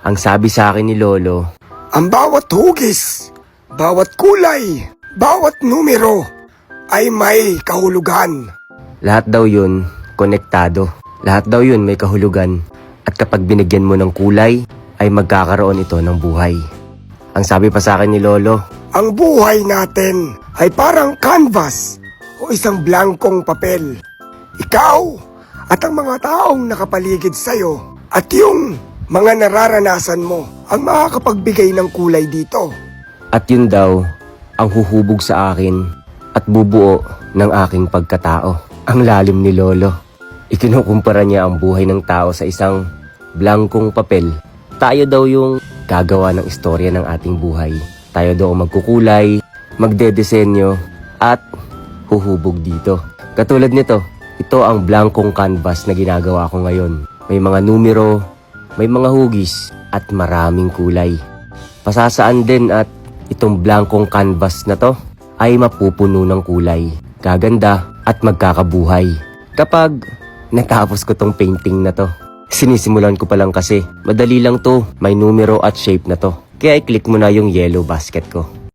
Ang sabi sa akin ni Lolo, Ang bawat hugis, bawat kulay, bawat numero ay may kahulugan. lahat daw yun konektado. Lahat daw yun may kahulugan. At kapag binigyan mo ng kulay, ay magkakaroon ito ng buhay. Ang sabi pa sa akin ni Lolo, Ang buhay natin ay parang canvas o isang blankong papel. Ikaw at ang mga taong nakapaligid sa'yo at yung mga nararanasan mo ang makakapagbigay ng kulay dito. at yun daw ang huhubog sa akin at bubuo ng aking pagkatao. Ang lalim ni Lolo. Ikinukumpara niya ang buhay ng tao sa isang blankong papel. Tayo daw yung gagawa ng istorya ng ating buhay. Tayo daw ang magkukulay, magdedesenyo, at huhubog dito. Katulad nito, ito ang blankong canvas na ginagawa ko ngayon. May mga numero, may mga hugis, at maraming kulay. Pasasaan din at itong blankong canvas na to ay mapupuno ng kulay, gaganda at magkakabuhay. Kapag natapos ko tong painting na to, sinisimulan ko pa lang kasi madali lang to, may numero at shape na to. Kaya i-click mo na yung yellow basket ko.